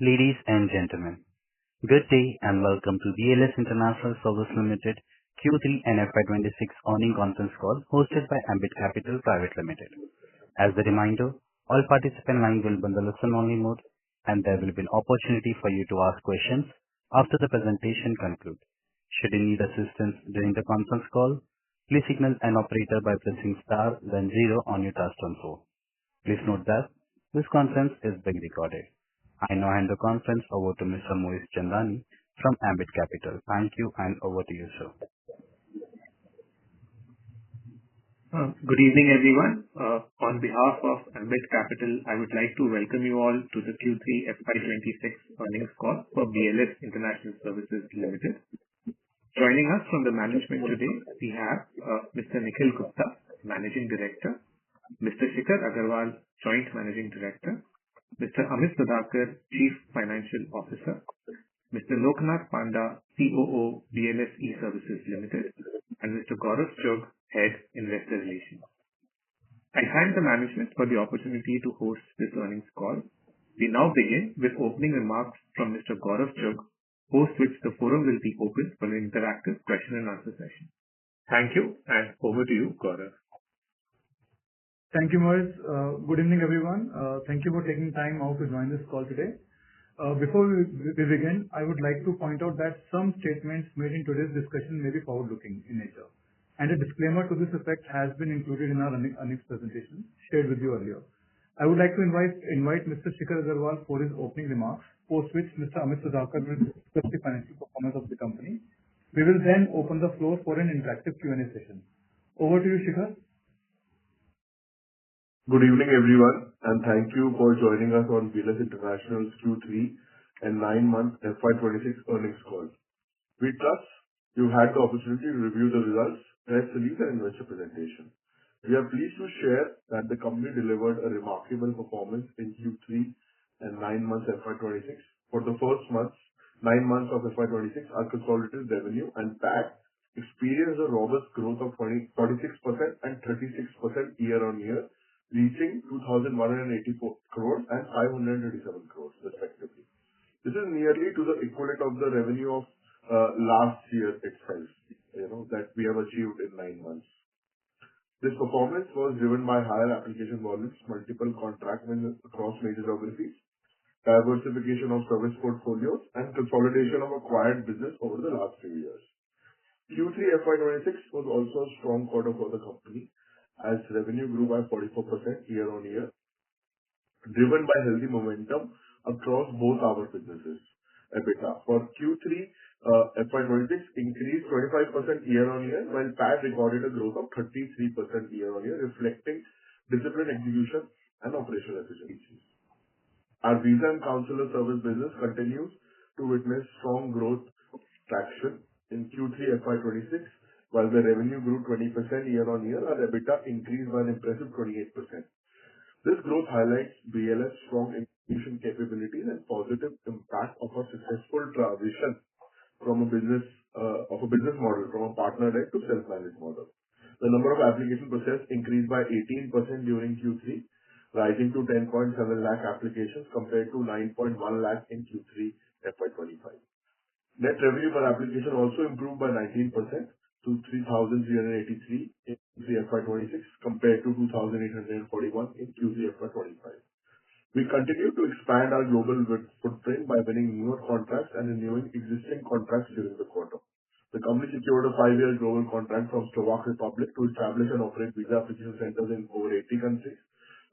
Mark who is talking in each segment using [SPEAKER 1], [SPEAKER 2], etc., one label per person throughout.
[SPEAKER 1] Ladies and gentlemen, good day and welcome to BLS International Service Limited Q3 and FY26 earnings conference call hosted by Ambit Capital Private Limited. As a reminder, all participant lines will be in the listen-only mode, and there will be an opportunity for you to ask questions after the presentation concludes. Should you need assistance during the conference call, please signal an operator by pressing star then zero on your touchtone phone. Please note that this conference is being recorded. I now hand the conference over to Mr. Moez Chandani from Ambit Capital. Thank you, and over to you, sir.
[SPEAKER 2] Good evening, everyone. On behalf of Ambit Capital, I would like to welcome you all to the Q3 FY26 earnings call for BLS International Services Limited. Joining us from the management today, we have Mr. Nikhil Gupta, Managing Director, Mr. Shikhar Agarwal, Joint Managing Director, Mr. Amit Sudhakar, Chief Financial Officer, Mr. Loknath Panda, COO, BLS E-Services Limited, and Mr. Gaurav Chugh, Head, Investor Relations. I thank the management for the opportunity to host this earnings call. We now begin with opening remarks from Mr. Gaurav Chugh, post which the forum will be open for an interactive question and answer session. Thank you, and over to you, Gaurav.
[SPEAKER 3] Thank you, Moez. Good evening, everyone. Thank you for taking time out to join this call today. Before we begin, I would like to point out that some statements made in today's discussion may be forward-looking in nature, and a disclaimer to this effect has been included in our earnings presentation shared with you earlier. I would like to invite Mr. Shikhar Agarwal for his opening remarks, post which Mr. Amit Sudhakar will discuss the financial performance of the company. We will then open the floor for an interactive Q&A session. Over to you, Shikhar.
[SPEAKER 4] Good evening, everyone, and thank you for joining us on BLS International's Q3 and 9-month FY26 earnings call. We trust you've had the opportunity to review the results, press release, and investor presentation. We are pleased to share that the company delivered a remarkable performance in Q3 and 9 months FY26. For the first 9 months of FY26, our consolidated revenue and PAT experienced a robust growth of 46% and 36% year-on-year, reaching 2,184 crores and 537 crores respectively. This is nearly to the equivalent of the revenue of last year itself, that we have achieved in 9 months. This performance was driven by higher application volumes, multiple contract wins across major geographies, diversification of service portfolios, and consolidation of acquired business over the last few years. Q3 FY26 was also a strong quarter for the company, as revenue grew by 44% year-on-year, driven by healthy momentum across both our businesses. EBITDA for Q3 FY26 increased 25% year-on-year, while PAT recorded a growth of 33% year-on-year, reflecting disciplined execution and operational efficiencies. Our visa and consular service business continues to witness strong growth traction in Q3 FY26. While the revenue grew 20% year-on-year, our EBITDA increased by an impressive 28%. This growth highlights BLS' strong execution capabilities and positive impact of a successful transition from a business model from a partner-led to self-managed model. The number of application processed increased by 18% during Q3, rising to 10.7 lakh applications compared to 9.1 lakh in Q3 FY25. Net revenue per application also improved by 19% to 3,383 in Q3 FY26 compared to 2,841 in Q3 FY25. We continue to expand our global footprint by winning newer contracts and renewing existing contracts during the quarter. The company secured a 5-year global contract from Slovak Republic to establish and operate visa application centers in over 80 countries.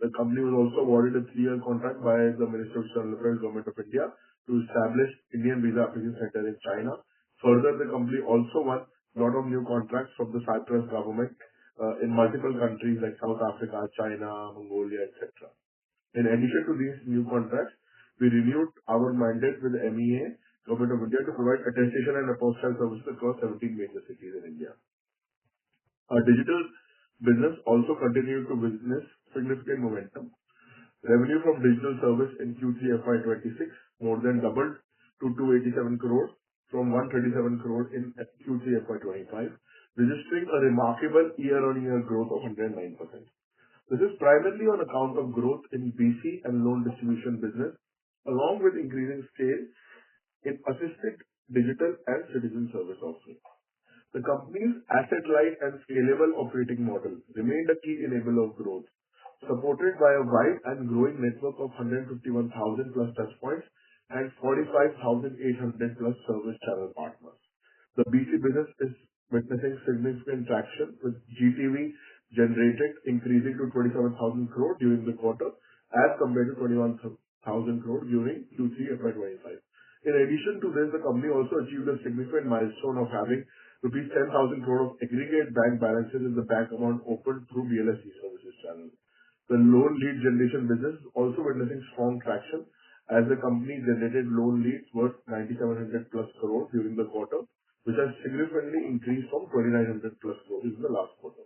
[SPEAKER 4] The company was also awarded a 3-year contract by the Ministry of External Affairs, Government of India, to establish Indian visa application center in China. Further, the company also won a lot of new contracts from the Cyprus government in multiple countries like South Africa, China, Mongolia, etc. In addition to these new contracts, we renewed our mandate with the MEA, Government of India, to provide attestation and apostille services across 17 major cities in India. Our digital business also continued to witness significant momentum. Revenue from digital service in Q3 FY26 more than doubled to 287 crores from 137 crore in Q3 FY25, registering a remarkable year-on-year growth of 109%. This is primarily on account of growth in BC and loan distribution business along with increasing scale in assisted digital and citizen service offerings. The company's asset-light and scalable operating model remained a key enabler of growth, supported by a wide and growing network of 151,000+ touchpoints and 45,800+ service channel partners. The BC business is witnessing significant traction, with GTV generated increasing to 27,000 crore during the quarter as compared to 21,000 crore during Q3 FY 2025. In addition to this, the company also achieved a significant milestone of having rupees 10,000 crore of aggregate bank balances in the bank account opened through BLS services channel. The loan lead generation business is also witnessing strong traction as the company generated loan leads worth 9,700+ crore during the quarter, which has significantly increased from 2,900+ crore in the last quarter.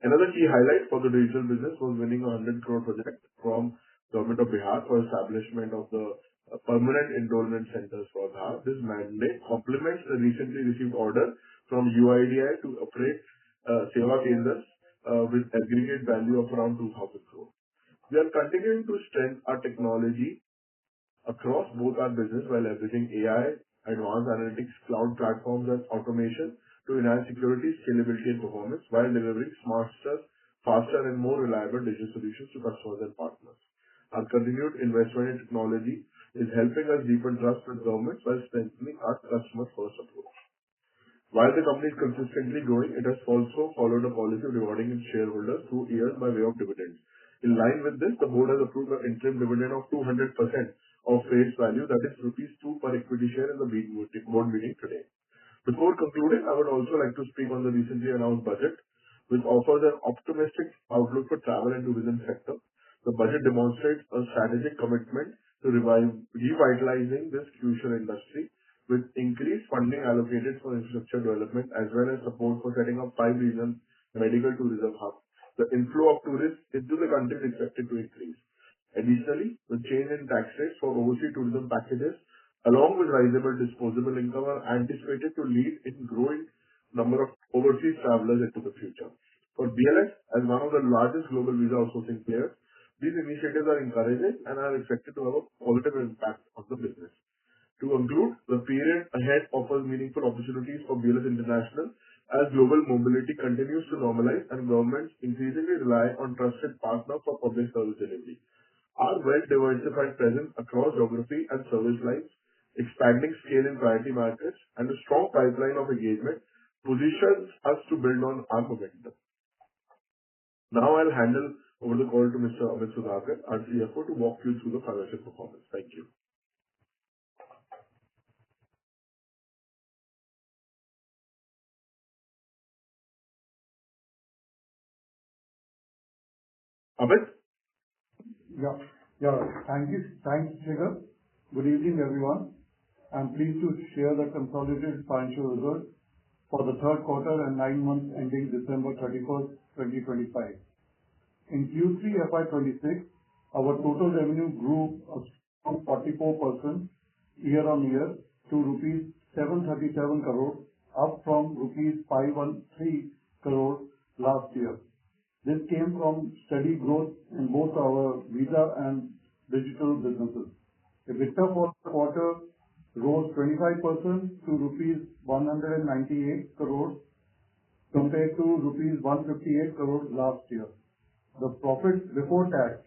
[SPEAKER 4] Another key highlight for the digital business was winning a 100 crore project from Government of Bihar for establishment of the permanent enrollment centers for Bihar. This mandate complements the recently received order from UIDAI to operate Seva Kendras with aggregate value of around 2,000 crore. We are continuing to strengthen our technology across both our business while leveraging AI, advanced analytics, cloud platforms, and automation to enhance security, scalability, and performance while delivering smarter, faster, and more reliable digital solutions to customers and partners. Our continued investment in technology is helping us deepen trust with governments while strengthening our customer-first approach. While the company is consistently growing, it has also followed a policy of rewarding its shareholders through years by way of dividends. In line with this, the board has approved an interim dividend of 200% of face value, that is rupees 2 per equity share in the board meeting today. Before concluding, I would also like to speak on the recently announced budget, which offers an optimistic outlook for travel and tourism sector. The budget demonstrates a strategic commitment to revitalizing this crucial industry, with increased funding allocated for infrastructure development as well as support for setting up 5 regional medical tourism hubs. The inflow of tourists into the country is expected to increase. Additionally, the change in tax rates for overseas tourism packages, along with risable disposable income, are anticipated to lead in growing number of overseas travelers into the future. For BLS, as one of the largest global visa outsourcing players, these initiatives are encouraging and are expected to have a positive impact on the business. To conclude, the period ahead offers meaningful opportunities for BLS International as global mobility continues to normalize and governments increasingly rely on trusted partners for public service delivery. Our well-diversified presence across geography and service lines, expanding scale in priority markets, and a strong pipeline of engagement positions us to build on our momentum. Now I'll hand over the call to Mr. Amit Sudhakar, our CFO, to walk you through the financial performance. Thank you. Amit?
[SPEAKER 3] Thanks, Shikhar. Good evening, everyone. I'm pleased to share the consolidated financial results for the third quarter and 9 months ending December 31st, 2025. In Q3 FY 2026, our total revenue grew a strong 44% year-on-year to rupees 737 crore, up from rupees 513 crore last year. This came from steady growth in both our visa and digital businesses. EBITDA for the quarter rose 25% to rupees 198 crore compared to rupees 158 crore last year. The profit before tax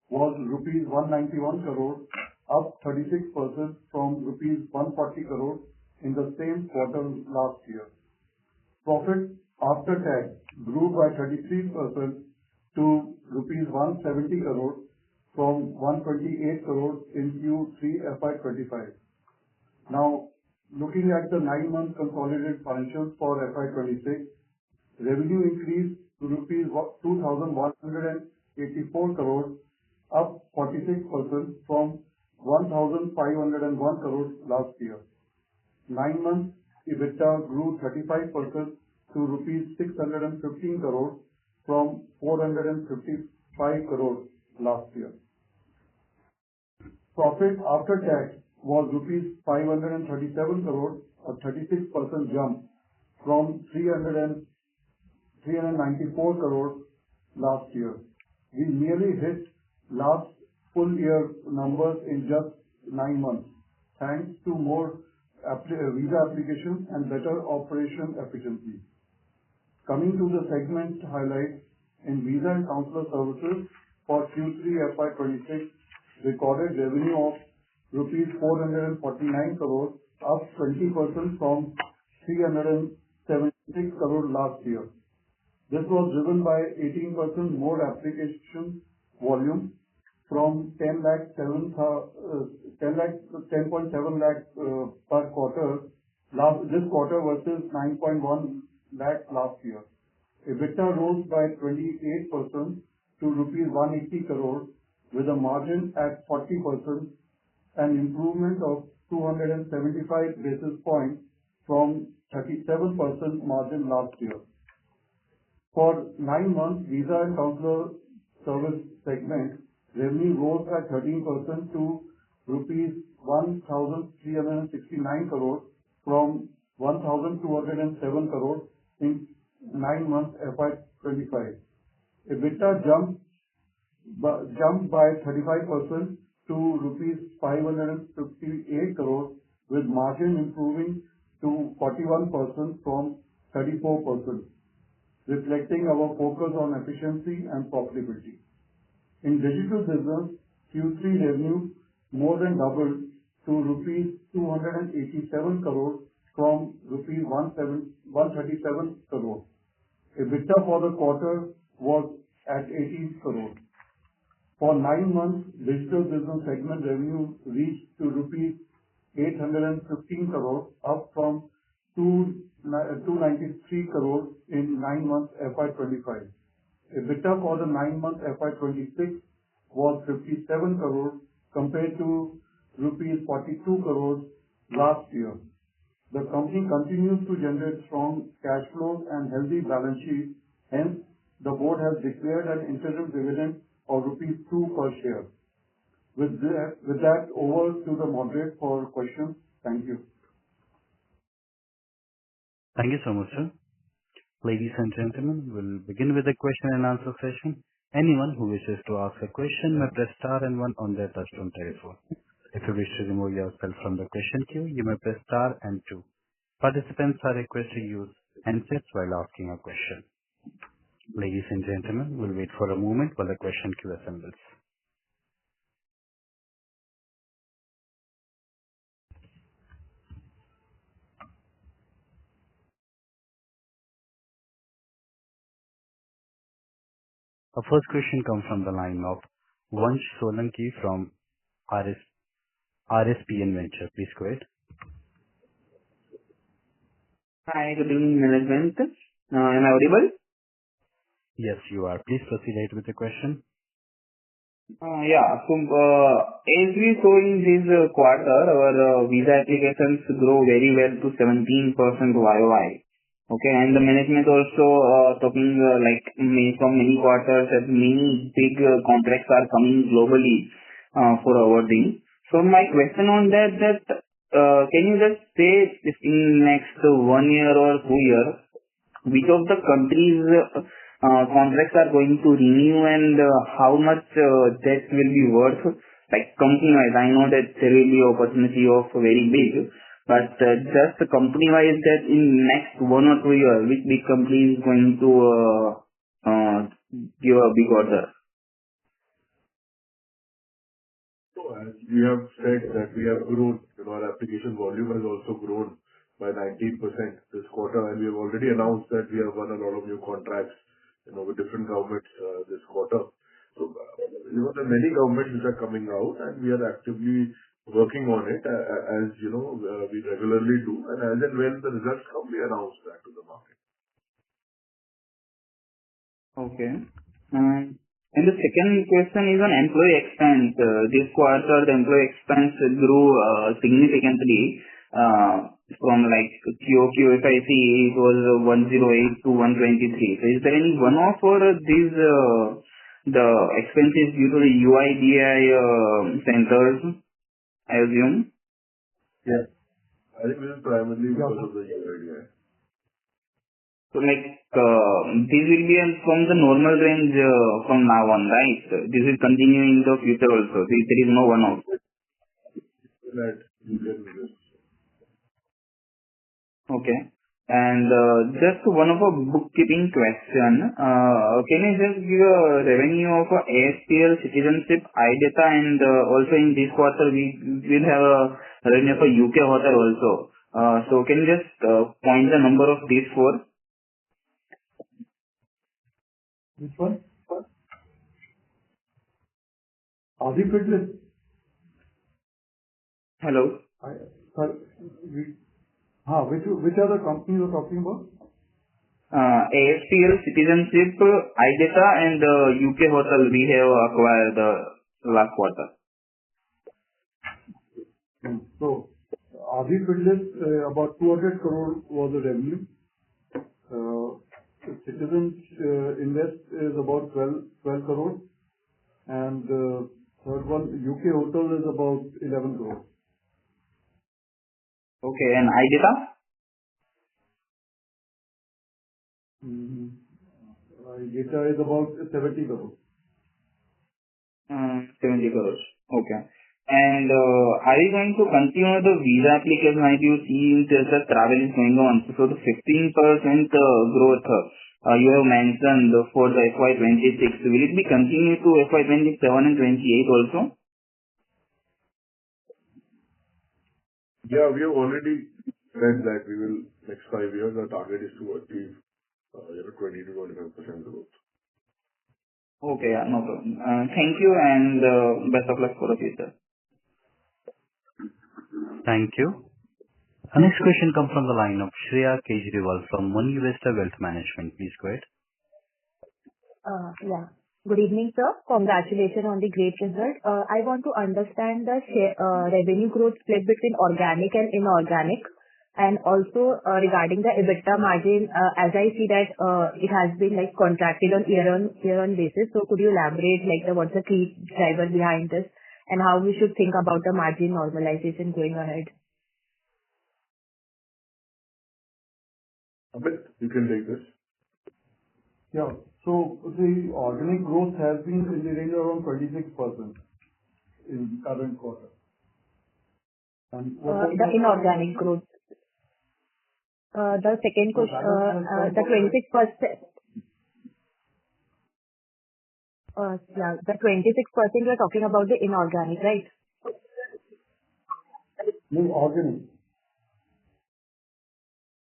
[SPEAKER 3] was rupees 191 crore, up 36% from rupees 140 crore in the same quarter last year. Profit after tax grew by 33% to rupees 170 crore from 128 crore in Q3 FY 2025. Now, looking at the 9-month consolidated financials for FY 2026, revenue increased to rupees 2,184 crore, up 46% from 1,501 crore last year. 9 months EBITDA grew 35% to rupees 615 crore from 455 crore last year. Profit after tax was rupees 537 crore, a 36% jump from 394 crore last year. We nearly hit last full year numbers in just
[SPEAKER 5] 9 months, thanks to more visa applications and better operation efficiency. Coming to the segment highlights, in visa and consular services for Q3 FY26, recorded revenue of rupees 449 crores, up 20% from 376 crore last year. This was driven by 18% more application volume from 10.7 lakh per quarter this quarter versus 9.1 lakh last year. EBITDA rose by 28% to rupees 180 crore with a margin at 40%, an improvement of 275 basis points from 37% margin last year. For 9 months, visa and consular service segment revenue rose by 13% to rupees 1,369 crores from 1,207 crores in 9 months FY25. EBITDA jumped by 35% to rupees 558 crores, with margin improving to 41% from 34%, reflecting our focus on efficiency and profitability. In digital business, Q3 revenue more than doubled to rupees 287 crores from rupees 137 crores. EBITDA for the quarter was at 18 crores. For 9 months, digital business segment revenue reached to rupees 815 crores, up from 293 crores in 9 months FY25. EBITDA for the 9 months FY26 was 57 crores compared to rupees 42 crores last year. The company continues to generate strong cash flows and healthy balance sheet. Hence, the board has declared an interim dividend of rupees 2 per share. With that, over to the moderator for questions. Thank you.
[SPEAKER 1] Thank you so much, sir. Ladies and gentlemen, we'll begin with the question and answer session. Anyone who wishes to ask a question may press star and 1 on their touchtone telephone. If you wish to remove yourself from the question queue, you may press star and 2. Participants are requested to use handsets while asking a question. Ladies and gentlemen, we'll wait for a moment while the question queue assembles. Our first question comes from the line of Vansh Solanki from RSPN Venture. Please go ahead.
[SPEAKER 6] Hi, good evening, management. Am I audible?
[SPEAKER 1] Yes, you are. Please proceed ahead with the question.
[SPEAKER 6] As we saw in this quarter, our visa applications grow very well to 17% YOY. Okay, and the management also talking from many quarters that many big contracts are coming globally for awarding. So my question on that can you just say if in next 1 year or 2 years, which of the countries contracts are going to renew and how much that will be worth, like company-wise? I know that there will be opportunity of very big, but just company-wise that in next 1 or 2 years, which big company is going to give a big order?
[SPEAKER 4] So as we have said that we have grown, our application volume has also grown by 19% this quarter, and we have already announced that we have won a lot of new contracts, with different governments this quarter. So, there are many governments which are coming out, and we are actively working on it, as we regularly do, and as and when the results come, we announce that to the market.
[SPEAKER 6] Okay. And the second question is on employee expense. This quarter, the employee expense grew significantly from QOQ, if I see, it was 108 to 123. So is there any one-off or the expenses due to the UIDAI centers, I assume?
[SPEAKER 4] Yes. I think this is primarily because of the UIDAI.
[SPEAKER 6] So this will be from the normal range from now on, right? This will continue in the future also. There is no one-off.
[SPEAKER 4] that you can use.
[SPEAKER 6] Okay. And just one of a bookkeeping question. Can you just give a revenue of ASPL citizenship, iData, and also in this quarter we will have a revenue for UK hotel also. So can you just point the number of these four?
[SPEAKER 5] Which one? Adi Fitness.
[SPEAKER 6] Hello.
[SPEAKER 5] Sorry, which other company you're talking about?
[SPEAKER 6] ASPL citizenship, iData, and UK hotel we have acquired last quarter.
[SPEAKER 5] So, Adi Fitness, about 200 crore was the revenue. Citizens Invest is about 12 crore. And third one, UK Hotel is about 11 crore.
[SPEAKER 6] Okay, and iData?
[SPEAKER 5] Data is about 70 crore.
[SPEAKER 6] 70 crores. Okay. And are you going to continue the visa application as you see the travel is going on? So the 15% growth you have mentioned for the FY26, will it be continued to FY27 and 28 also?
[SPEAKER 4] Yeah, we have already said that we will, next 5 years, our target is to achieve 20 to 25% growth.
[SPEAKER 6] Okay, yeah, no problem. Thank you and best of luck for the future.
[SPEAKER 1] Thank you. Our next question comes from the line of Shreya Kejriwal from Money Investor Wealth Management. Please go ahead.
[SPEAKER 7] Yeah. Good evening, sir. Congratulations on the great result. I want to understand the revenue growth split between organic and inorganic, and also regarding the EBITDA margin, as I see that it has been like contracted on year-on basis. So could you elaborate what's the key driver behind this and how we should think about the margin normalization going ahead?
[SPEAKER 4] Amit, you can take this.
[SPEAKER 5] Yeah. So the organic growth has been in the range of around 26% in current quarter. And
[SPEAKER 7] the inorganic growth. The second question, the 26%. Yeah, the 26% you're talking about the inorganic, right?
[SPEAKER 5] No, organic.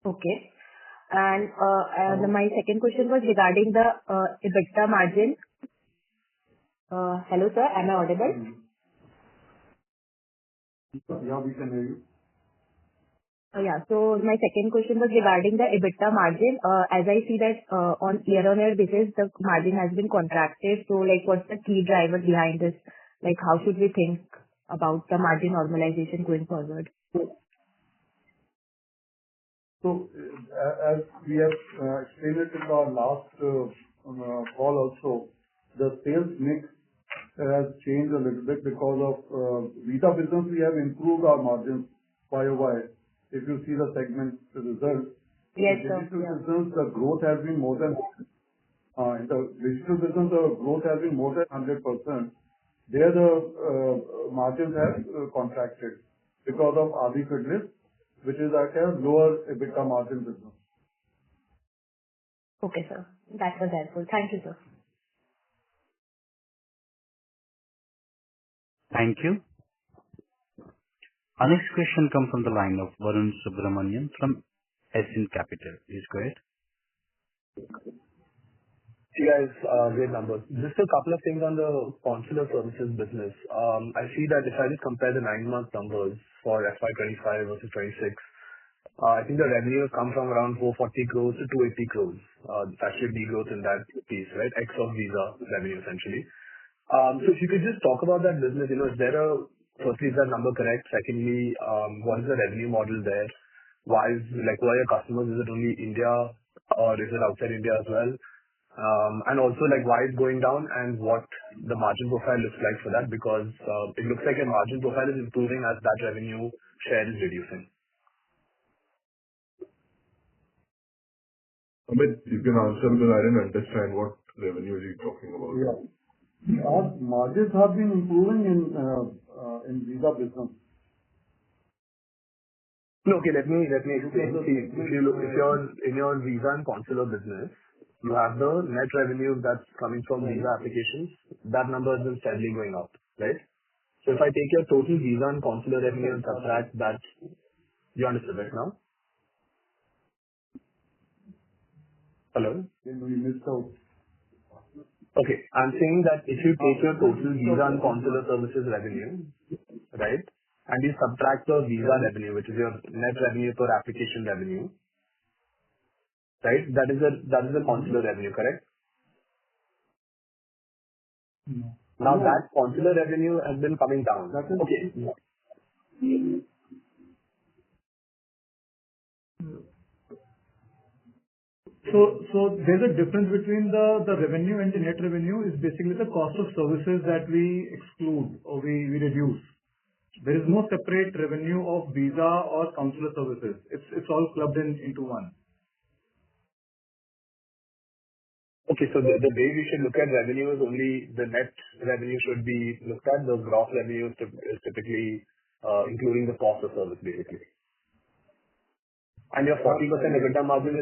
[SPEAKER 7] Okay. And my second question was regarding the EBITDA margin. Hello, sir. Am I audible?
[SPEAKER 5] Yeah, we can hear you.
[SPEAKER 7] Yeah. So my second question was regarding the EBITDA margin. As I see that on year-on-year basis, the margin has been contracted. So what's the key driver behind this? How should we think about the margin normalization going forward?
[SPEAKER 5] So, as we have explained it in our last call also, the sales mix has changed a little bit because of visa business. We have improved our margins YOY. If you see the segment results,
[SPEAKER 7] Yes, sir.
[SPEAKER 5] digital business, the growth has been more than in the digital business, the growth has been more than 100%. There, the margins have contracted because of Adi Fitness, which is at a lower EBITDA margin business.
[SPEAKER 7] Okay, sir. That was helpful. Thank you, sir.
[SPEAKER 1] Thank you. Our next question comes from the line of Varun Subramanian from SN Capital. Please go ahead.
[SPEAKER 8] Hey guys, great numbers. Just a couple of things on the consular services business. I see that if I just compare the 9-month numbers for FY25 versus 26, I think the revenue has come from around 440 crores to 280 crores. It's actually degrowth in that piece, right? Ex of visa revenue essentially. So if you could just talk about that business, firstly, is that number correct? Secondly, what is the revenue model there? Who are your customers? Is it only India or is it outside India as well? And also why it's going down and what the margin profile looks like for that, because it looks like a margin profile is improving as that revenue share is reducing.
[SPEAKER 4] Amit, you can answer because I didn't understand what revenue is he talking about.
[SPEAKER 5] Yeah. Our margins have been improving in visa business.
[SPEAKER 8] No, okay, let me explain. See, if you're in your visa and consular business, you have the net revenue that's coming from visa applications. That number has been steadily going up, right? So if I take your total visa and consular revenue and subtract that, you understood right now? Hello?
[SPEAKER 5] We missed out.
[SPEAKER 8] Okay. I'm saying that if you take your total visa and consular services revenue, right, and you subtract the visa revenue, which is your net revenue per application revenue, right? That is the consular revenue, correct?
[SPEAKER 3] No.
[SPEAKER 8] Now that consular revenue has been coming down. Okay.
[SPEAKER 3] So there's a difference between the revenue and the net revenue is basically the cost of services that we exclude or we reduce. There is no separate revenue of visa or consular services. It's all clubbed into one.
[SPEAKER 8] Okay. So the way we should look at revenue is only the net revenue should be looked at. The gross revenue is typically including the cost of service, basically. And your 40% EBITDA margin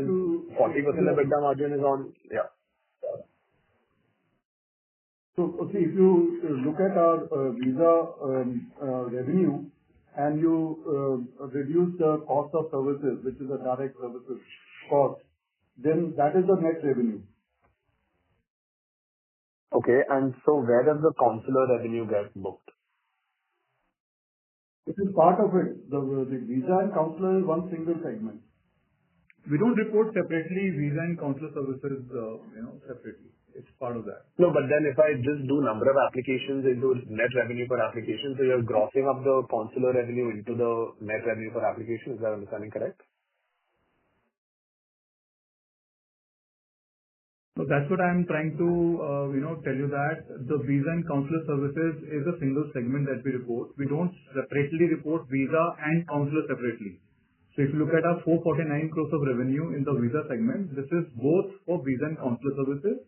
[SPEAKER 8] is on, yeah.
[SPEAKER 5] So, okay, if you look at our visa revenue and you reduce the cost of services, which is a direct services cost, then that is the net revenue.
[SPEAKER 8] Okay. And so where does the consular revenue get booked?
[SPEAKER 5] It is part of it. The visa and consular is one single segment.
[SPEAKER 3] We don't report separately visa and consular services, separately. It's part of that.
[SPEAKER 8] No, but then if I just do number of applications into net revenue per application, so you're grossing up the consular revenue into the net revenue per application. Is that understanding correct?
[SPEAKER 3] So that's what I'm trying to, tell you that the visa and consular services is a single segment that we report. We don't separately report visa and consular separately. So if you look at our 449 crores of revenue in the visa segment, this is both for visa and consular services.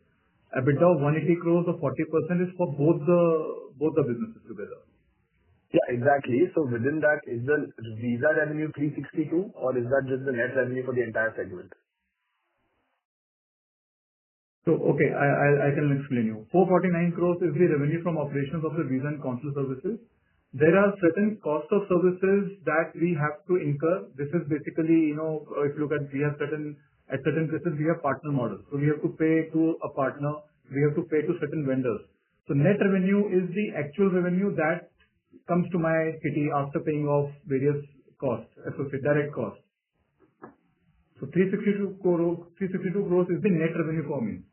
[SPEAKER 3] EBITDA of 180 crores of 40% is for both the businesses together.
[SPEAKER 8] Yeah, exactly. So within that, is the visa revenue 362 or is that just the net revenue for the entire segment?
[SPEAKER 3] So, okay, I can explain you. 449 crores is the revenue from operations of the visa and consular services. There are certain cost of services that we have to incur. This is basically, if you look at, at certain places, we have partner models. So we have to pay to a partner, we have to pay to certain vendors. So net revenue is the actual revenue that comes to my kitty after paying off various costs, associated direct costs. So 362 crores is the net revenue for me.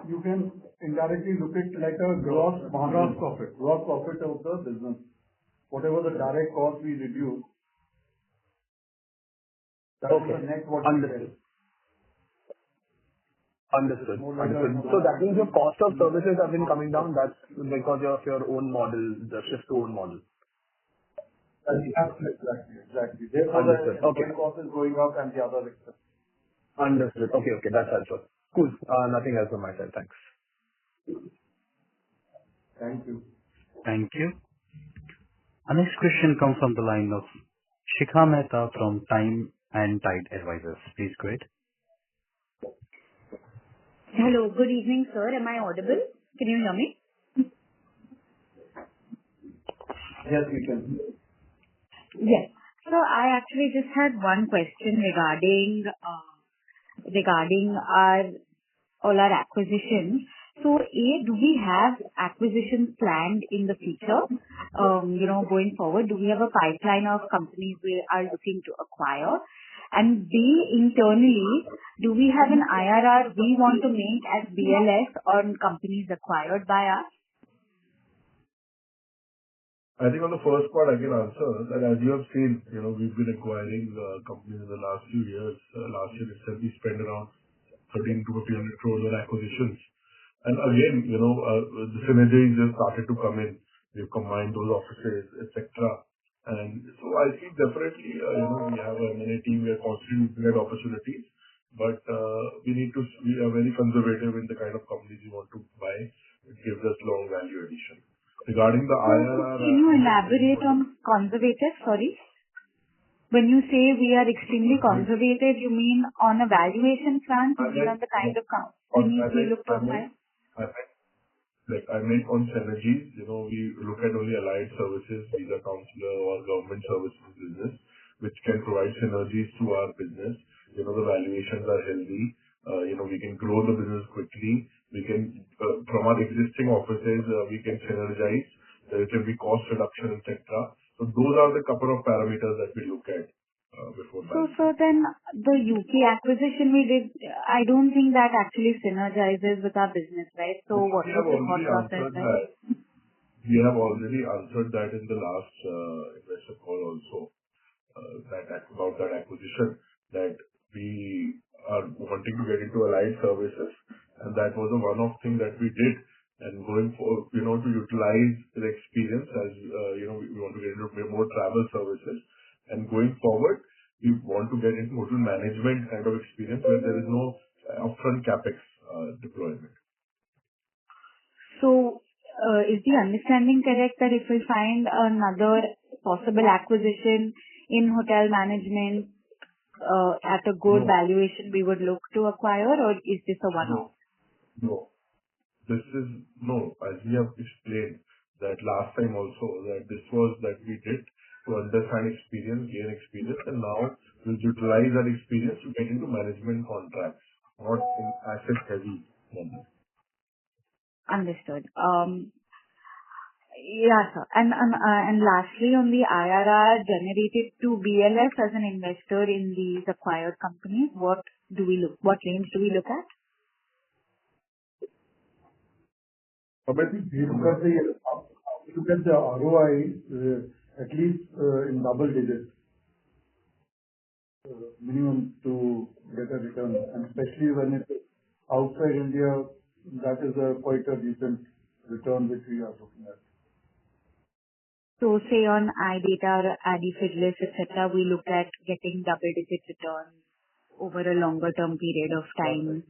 [SPEAKER 5] You can indirectly look at like a gross profit of the business. Whatever the direct cost we reduce, that is the net what we get.
[SPEAKER 8] Understood. So that means your cost of services have been coming down. That's because of your own model, the shift to own model.
[SPEAKER 5] Exactly. Therefore, the cost is going up and the other expenses.
[SPEAKER 8] Understood. Okay. That's helpful. Cool. Nothing else on my side. Thanks.
[SPEAKER 5] Thank you.
[SPEAKER 1] Thank you. Our next question comes from the line of Shikha Mehta from Time and Tide Advisors. Please go ahead.
[SPEAKER 7] Hello. Good evening, sir. Am I audible? Can you hear me?
[SPEAKER 5] Yes, we can.
[SPEAKER 7] Yes. So I actually just had one question regarding all our acquisitions. So, do we have acquisitions planned in the future? Going forward, do we have a pipeline of companies we are looking to acquire? And B, internally, do we have an IRR we want to make as BLS on companies acquired by us?
[SPEAKER 4] I think on the first part, I can answer that as you have seen, we've been acquiring companies in the last few years. Last year itself, we spent around 13 to 1500 crores on acquisitions. And again, the synergies just started to come in. We've combined those offices, etc. And so I think definitely, we have an M&A team. We are constantly looking at opportunities, but we are very conservative in the kind of companies we want to buy. It gives us long value addition. Regarding the IRR,
[SPEAKER 7] can you elaborate on conservative? Sorry.
[SPEAKER 9] When you say we are extremely conservative, you mean on a valuation front, you mean on the kind of companies we look to acquire?
[SPEAKER 4] I meant on synergies, we look at only allied services, visa counselor or government services business, which can provide synergies to our business. The valuations are healthy. We can grow the business quickly. We can, from our existing offices, we can synergize. There can be cost reduction, etc. So those are the couple of parameters that we look at before buying.
[SPEAKER 9] So then the UK acquisition we did, I don't think that actually synergizes with our business, right? So what was the thought process there?
[SPEAKER 4] We have already answered that in the last investor call also, about that acquisition, that we are wanting to get into allied services, and that was a one-off thing that we did. And going forward, to utilize the experience as, we want to get into more travel services. And going forward, we want to get into hotel management kind of experience where there is no upfront capex deployment.
[SPEAKER 9] So, is the understanding correct that if we find another possible acquisition in hotel management at a good valuation, we would look to acquire, or is this a one-off?
[SPEAKER 4] No. As we have explained that last time also, that this was that we did to understand experience, gain experience, and now we'll utilize that experience to get into management contracts, not in asset-heavy manner.
[SPEAKER 9] Understood. Yeah, sir. And lastly, on the IRR generated to BLS as an investor in these acquired companies, what range do we look at?
[SPEAKER 5] If you look at the ROI, at least in double digits, minimum to get a return, and especially when it's outside India, that is quite a decent return which we are looking at.
[SPEAKER 9] So say on iData, Adifidlist, etc., we look at getting double-digit returns over a longer term period of time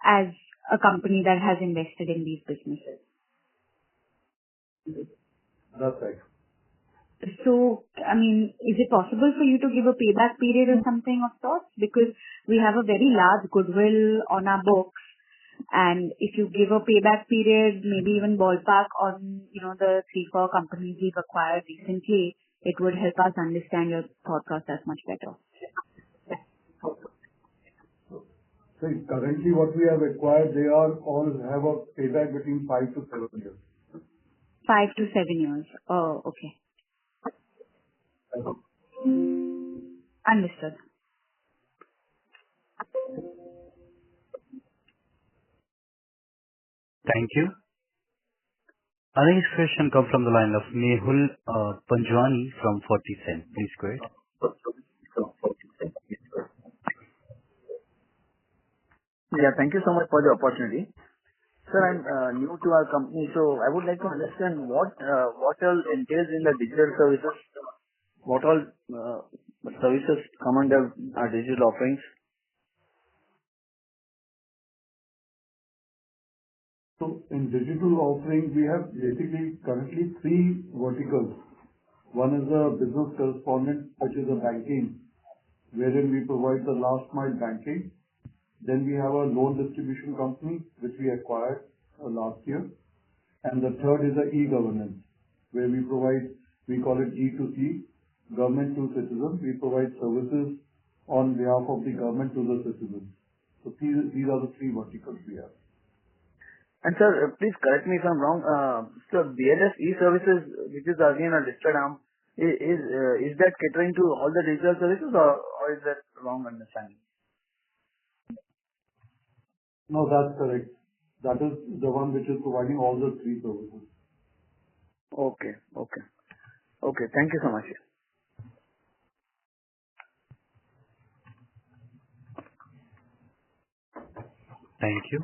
[SPEAKER 9] as a company that has invested in these businesses.
[SPEAKER 5] That's right.
[SPEAKER 9] So, is it possible for you to give a payback period or something of sorts? Because we have a very large goodwill on our books, and if you give a payback period, maybe even ballpark on, the 3-4 companies we've acquired recently, it would help us understand your thought process much better.
[SPEAKER 5] So currently what we have acquired, they all have a payback between 5 to 7 years.
[SPEAKER 9] 5 to 7 years. Oh, okay. Understood.
[SPEAKER 1] Thank you. Our next question comes from the line of Mehul Panjwani from 40 Cent. Please go ahead.
[SPEAKER 10] Yeah, thank you so much for the opportunity. Sir, I'm new to our company, so I would like to understand what all entails in the digital services. What all services come under our digital offerings?
[SPEAKER 5] So in digital offerings, we have basically currently 3 verticals. One is a business correspondent, which is a banking, wherein we provide the last mile banking. Then we have a loan distribution company, which we acquired last year. And the third is the e-governance, where we call it G2C, government to citizens. We provide services on behalf of the government to the citizens. So these are the 3 verticals we have.
[SPEAKER 10] And sir, please correct me if I'm wrong. So BLS e-services, which is again a listed arm, is that catering to all the digital services, or is that wrong understanding?
[SPEAKER 5] No, that's correct. That is the one which is providing all the 3 services.
[SPEAKER 10] Okay. Thank you so much.
[SPEAKER 1] Thank you.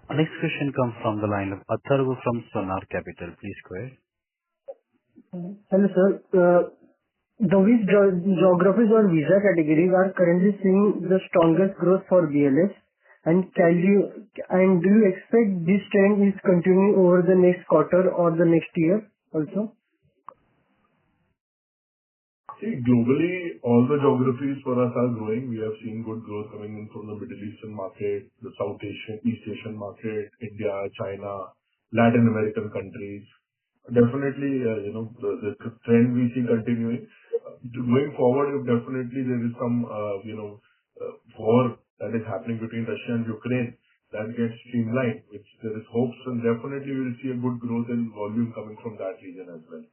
[SPEAKER 1] Our next question comes from the line of Atharva from Sonar Capital. Please go ahead.
[SPEAKER 11] Hello, sir. Which geographies or visa categories are currently seeing the strongest growth for BLS? And do you expect this trend is continuing over the next quarter or the next year also?
[SPEAKER 4] See, globally, all the geographies for us are growing. We have seen good growth coming in from the Middle Eastern market, the South Asian, East Asian market, India, China, Latin American countries. Definitely, the trend we see continuing. Going forward, if definitely there is some, war that is happening between Russia and Ukraine, that gets streamlined, which there is hopes, and definitely we will see a good growth in volume coming from that region as well.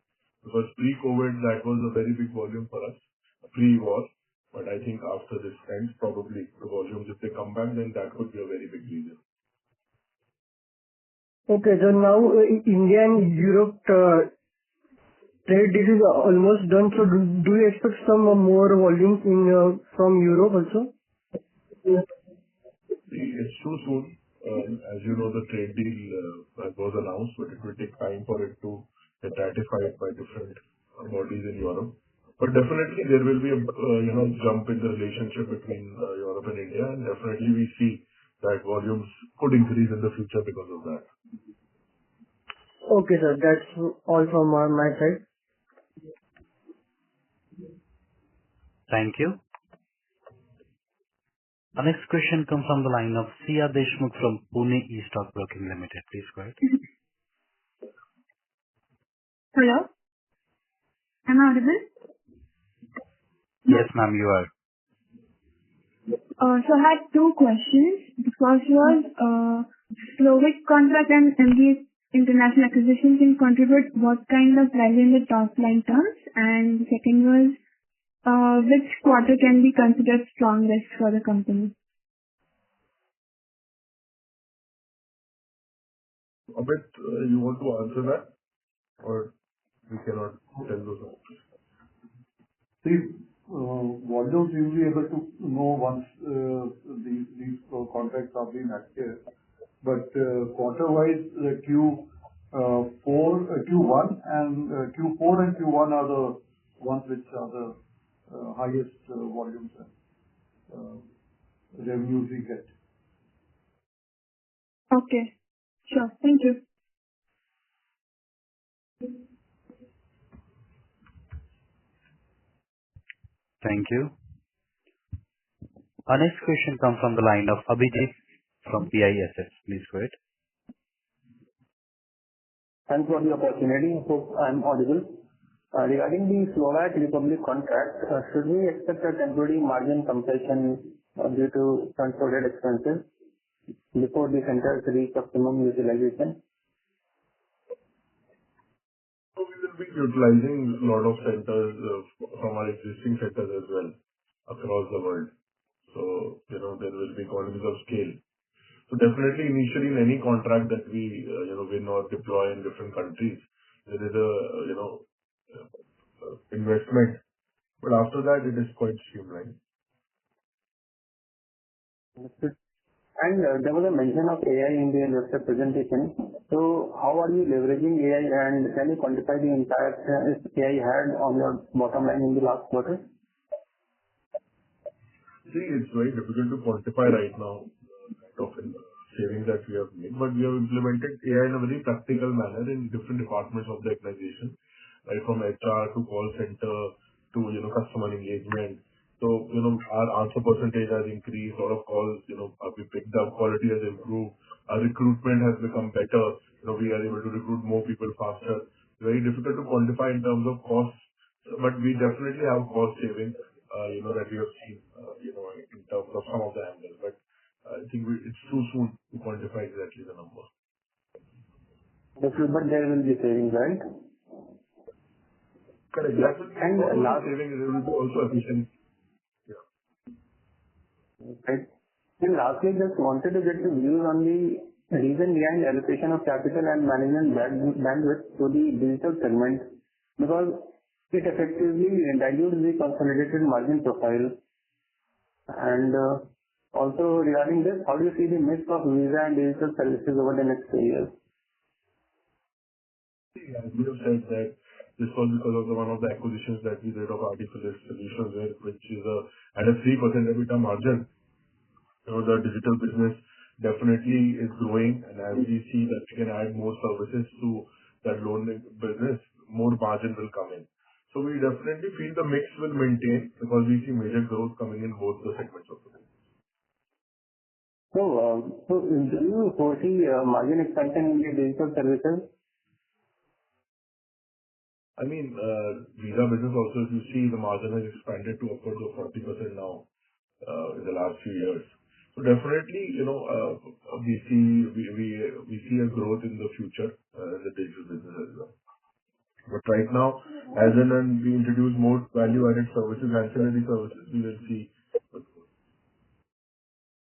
[SPEAKER 4] Because pre-COVID, that was a very big volume for us, pre-war. But I think after this ends, probably the volumes, if they come back, then that could be a very big reason.
[SPEAKER 11] Okay, so now India and Europe trade deal is almost done. So do you expect some more volumes from Europe also?
[SPEAKER 4] It's too soon. As you know, the trade deal was announced, but it will take time for it to get ratified by different bodies in Europe. But definitely there will be a jump in the relationship between Europe and India, and definitely we see that volumes could increase in the future because of that.
[SPEAKER 11] Okay, sir. That's all from my side.
[SPEAKER 1] Thank you. Our next question comes from the line of Sia Deshmukh from Pune E-Stock Broking Limited. Please go ahead.
[SPEAKER 12] Hello? Am I audible?
[SPEAKER 1] Yes, ma'am, you are.
[SPEAKER 12] So I had two questions. The first was, Slovak contract and MD international acquisition can contribute what kind of value in the top line terms? And the second was, which quarter can be considered strongest for the company?
[SPEAKER 4] Amit, you want to answer that? Or we cannot tell those answers?
[SPEAKER 5] See, volumes we will be able to know once these contracts are being active. But quarter-wise, Q1 and Q4 and Q1 are the ones which are the highest volumes and revenues we get.
[SPEAKER 12] Okay. Sure. Thank you.
[SPEAKER 1] Thank you. Our next question comes from the line of Abhijit from PISS. Please go ahead.
[SPEAKER 13] Thanks for the opportunity. Hope I'm audible. Regarding the Slovak Republic contract, should we expect a temporary margin compression due to front-loaded expenses before the centers reach optimum utilization?
[SPEAKER 4] So we will be utilizing a lot of centers from our existing centers as well across the world. So, there will be economies of scale. So definitely initially in any contract that we, win or deploy in different countries, there is a, investment. But after that, it is quite streamlined.
[SPEAKER 13] Understood. And there was a mention of AI in the investor presentation. So how are you leveraging AI, and can you quantify the impact AI had on your bottom line in the last quarter?
[SPEAKER 4] See, it's very difficult to quantify right now, kind of savings that we have made, but we have implemented AI in a very practical manner in different departments of the organization, right from HR to call center to, customer engagement. So, our answer percentage has increased, a lot of calls, we picked up, quality has improved, our recruitment has become better, we are able to recruit more people faster. Very difficult to quantify in terms of costs, but we definitely have cost savings, that we have seen, in terms of some of the angles. But I think it's too soon to quantify exactly the number.
[SPEAKER 13] Understood, but there will be savings, right?
[SPEAKER 4] Correct. That will be savings, there will be also efficiency. Yeah.
[SPEAKER 13] Right. And lastly, just wanted to get your views on the reason behind allocation of capital and management bandwidth to the digital segment, because it effectively dilutes the consolidated margin profile. And also regarding this, how do you see the mix of visa and digital services over the next 2 years?
[SPEAKER 4] As we have said that this was because of one of the acquisitions that we did of Artificial Solutions, which is at a 3% EBITDA margin. The digital business definitely is growing, and as we see that we can add more services to that loan business, more margin will come in. So we definitely feel the mix will maintain because we see major growth coming in both the segments of the business.
[SPEAKER 13] So do you foresee margin expansion in the digital services?
[SPEAKER 4] I mean, visa business also, if you see, the margin has expanded to upwards of 40% now in the last few years. So definitely, we see a growth in the future in the digital business as well. But right now, as and when we introduce more value-added services, ancillary services, we will see.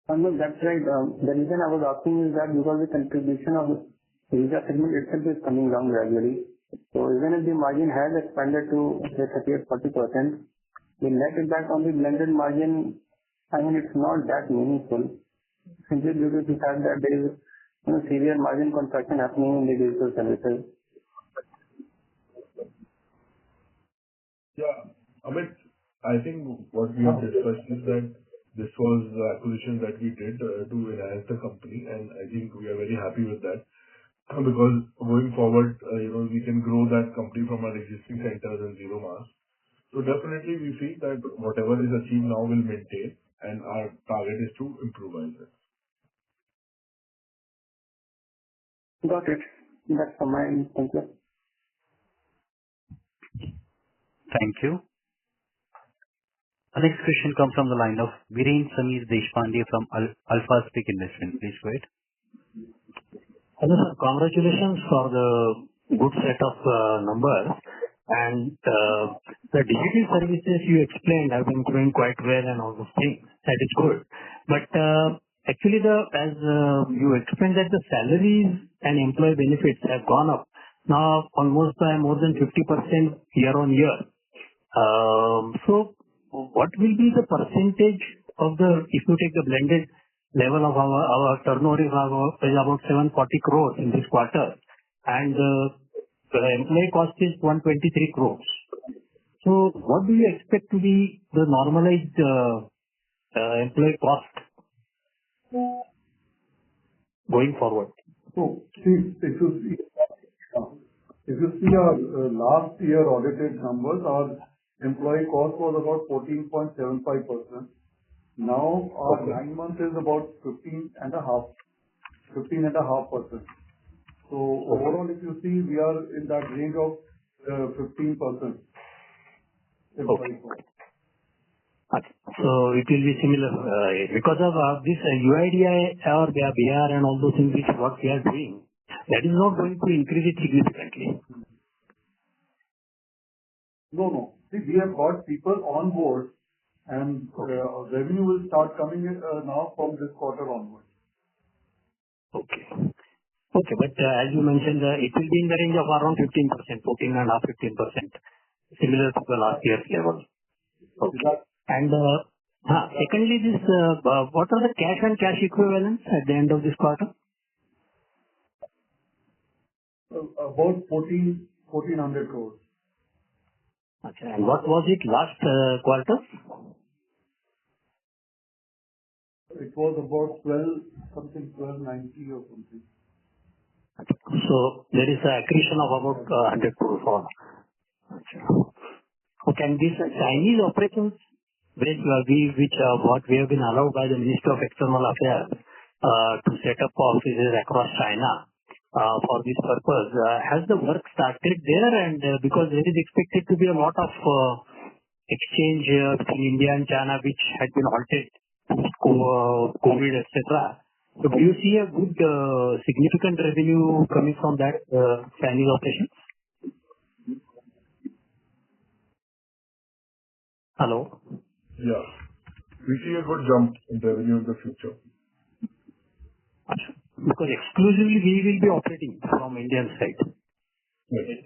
[SPEAKER 13] No, that's right. The reason I was asking is that because the contribution of the visa segment itself is coming down gradually. So even if the margin has expanded to say 38-40%, the net impact on the blended margin, I mean, it's not that meaningful. Simply due to the fact that there is severe margin contraction happening in the digital services.
[SPEAKER 4] Yeah. Amit, I think what we have discussed is that this was the acquisition that we did to enhance the company, and I think we are very happy with that. Because going forward, we can grow that company from our existing centers in zero mass. So definitely we feel that whatever is achieved now will maintain, and our target is to improve on this.
[SPEAKER 13] Got it. That's from my end. Thank you.
[SPEAKER 1] Thank you. Our next question comes from the line of Viren Sameer Deshpande from Alpha Speak Investment. Please go ahead.
[SPEAKER 14] Hello, sir. Congratulations for the good set of numbers. And the digital services you explained have been growing quite well and all those things. That is good. But actually, as you explained that the salaries and employee benefits have gone up now almost by more than 50% year on year. So what will be the percentage of if you take the blended level of our turnover is about 740 crores in this quarter, and the employee cost is 123 crores. So what do you expect to be the normalized employee cost going forward?
[SPEAKER 5] So if you see our last year audited numbers, our employee cost was about 14.75%. Now our 9 months is about 15.5%. So overall, if you see, we are in that range of 15% employee cost.
[SPEAKER 14] Okay. So it will be similar because of this UIDI or BR and all those things which what we are doing, that is not going to increase it significantly.
[SPEAKER 5] No. See, we have got people on board, and revenue will start coming in now from this quarter onwards.
[SPEAKER 14] Okay. But as you mentioned, it will be in the range of around 15%, 14.5%, 15%, similar to the last year's level. Okay. And secondly, what are the cash and cash equivalents at the end of this quarter?
[SPEAKER 5] About 1,400 crores.
[SPEAKER 14] Okay. And what was it last quarter?
[SPEAKER 5] It was about 1290 or something.
[SPEAKER 14] Okay. So there is an accretion of about 100 crores for. Okay. And these Chinese operations, what we have been allowed by the Ministry of External Affairs to set up offices across China for this purpose. Has the work started there? And because there is expected to be a lot of exchange between India and China, which had been halted COVID, etc. So do you see a good significant revenue coming from that Chinese operations? Hello?
[SPEAKER 4] Yeah. We see a good jump in revenue in the future.
[SPEAKER 14] Because exclusively we will be operating from Indian side.
[SPEAKER 4] Yes.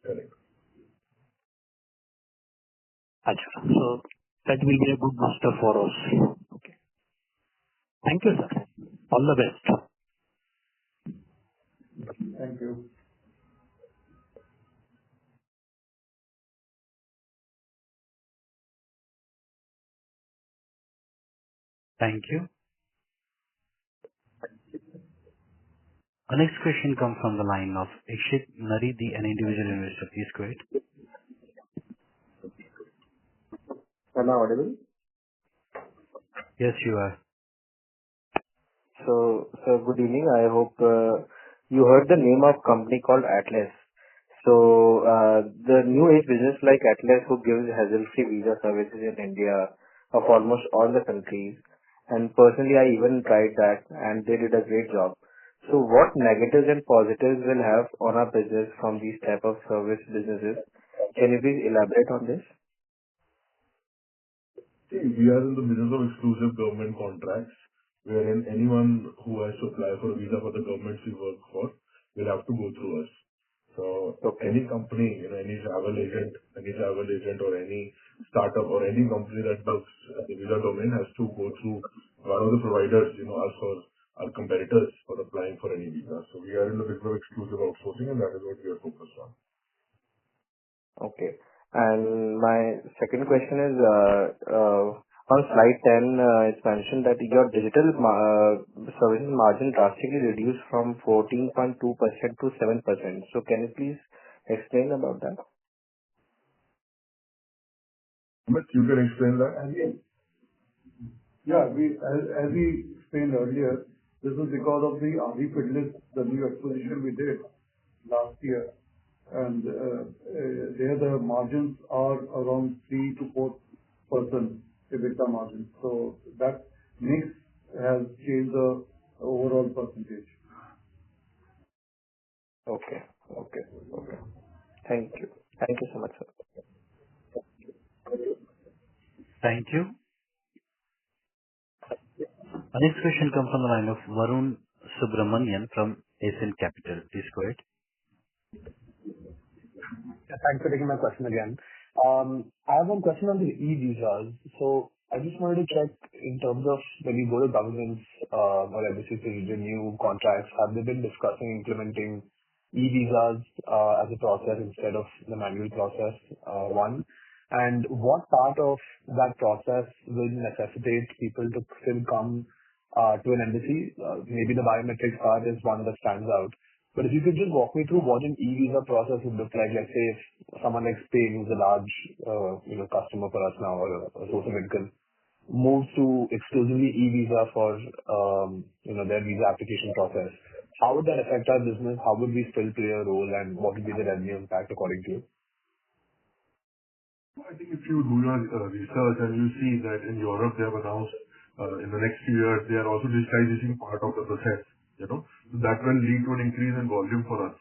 [SPEAKER 4] Correct.
[SPEAKER 14] So that will be a good booster for us. Okay. Thank you, sir. All the best.
[SPEAKER 5] Thank you.
[SPEAKER 1] Thank you. Our next question comes from the line of Ishit Naridi, an individual investor. Please go ahead.
[SPEAKER 15] Am I audible?
[SPEAKER 1] Yes, you are.
[SPEAKER 15] So, good evening. I hope you heard the name of company called Atlas. So, the new age business like Atlas who gives hassle-free visa services in India of almost all the countries. And personally, I even tried that and they did a great job. So, what negatives and positives will have on our business from these type of service businesses? Can you please elaborate on this?
[SPEAKER 4] See, we are in the business of exclusive government contracts, wherein anyone who has to apply for a visa for the governments we work for will have to go through us. So any company, any travel agent or any startup or any company that does the visa domain has to go through one of the providers, us or our competitors for applying for any visa. So we are in the business of exclusive outsourcing, and that is what we are focused on.
[SPEAKER 15] Okay. And my second question is, on slide 10, it's mentioned that your digital services margin drastically reduced from 14.2% to 7%. So can you please explain about that?
[SPEAKER 4] But you can explain that.
[SPEAKER 5] Yeah, as we explained earlier, this is because of the RE Fidelist, the new acquisition we did last year. And there the margins are around 3 to 4% EBITDA margin. So that mix has changed the overall percentage.
[SPEAKER 15] Okay. Thank you. Thank you so much, sir.
[SPEAKER 1] Thank you. Our next question comes from the line of Varun Subramanian from Ascent Capital. Please go ahead.
[SPEAKER 8] Thanks for taking my question again. I have one question on the e-visas. So I just wanted to check in terms of when you go to governments or embassies to renew contracts, have they been discussing implementing e-visas as a process instead of the manual process? One. And what part of that process will necessitate people to still come to an embassy? Maybe the biometrics part is one that stands out. But if you could just walk me through what an e-visa process would look like. Let's say if someone like Spain, who's a large customer for us now or a source of income, moves to exclusively e-visa for their visa application process, how would that affect our business? How would we still play a role, and what would be the revenue impact according to you?
[SPEAKER 4] I think if you do your research and you see that in Europe they have announced in the next few years they are also digitizing part of the process. So that will lead to an increase in volume for us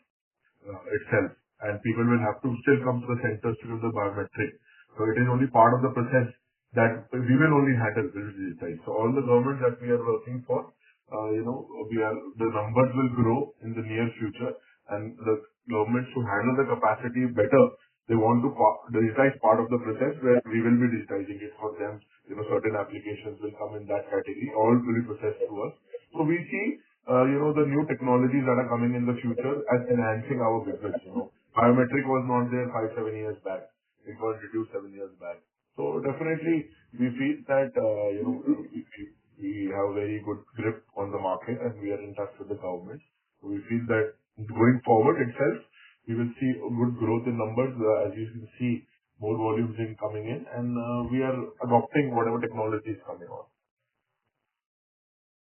[SPEAKER 4] itself, and people will have to still come to the centers to do the biometric. So it is only part of the process that we will only handle will be digitized. So all the governments that we are working for, the numbers will grow in the near future, and the governments to handle the capacity better, they want to digitize part of the process where we will be digitizing it for them. Certain applications will come in that category, all will be processed through us. So we see the new technologies that are coming in the future as enhancing our business. Biometric was not there 5-7 years back. It was reduced 7 years back. So definitely we feel that we have very good grip on the market and we are in touch with the government. So we feel that going forward itself, we will see a good growth in numbers as you can see more volumes in coming in, and we are adopting whatever technology is coming on.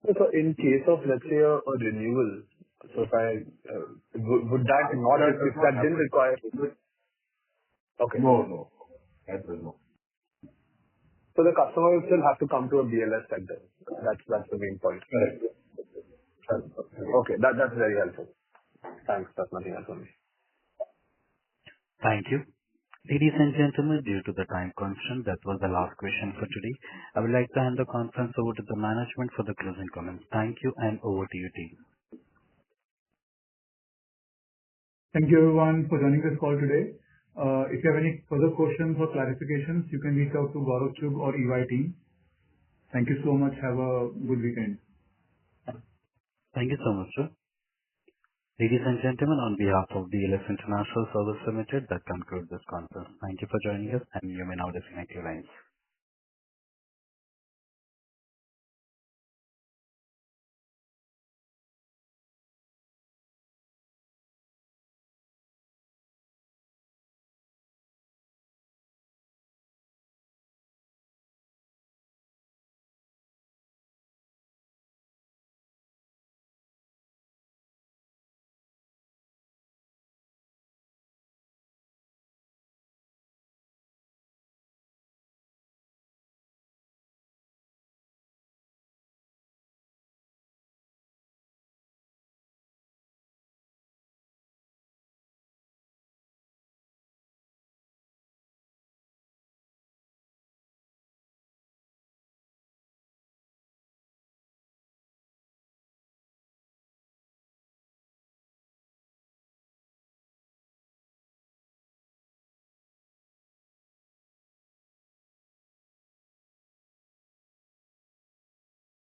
[SPEAKER 8] So in case of, let's say, a renewal, so if would that not, if that didn't require... Okay.
[SPEAKER 4] No. That will not.
[SPEAKER 8] So the customer will still have to come to a BLS center. That's the main point.
[SPEAKER 4] Correct.
[SPEAKER 8] Okay. That's very helpful. Thanks. That's nothing else for me.
[SPEAKER 1] Thank you. Ladies and gentlemen, due to the time constraint, that was the last question for today. I would like to hand the conference over to the management for the closing comments. Thank you, and over to you, team.
[SPEAKER 3] Thank you everyone for joining this call today. If you have any further questions or clarifications, you can reach out to Gaurav Chugh or EY team. Thank you so much. Have a good weekend.
[SPEAKER 1] Thank you so much, sir. Ladies and gentlemen, on behalf of BLS International Services Limited, that concludes this conference. Thank you for joining us, and you may now disconnect your lines.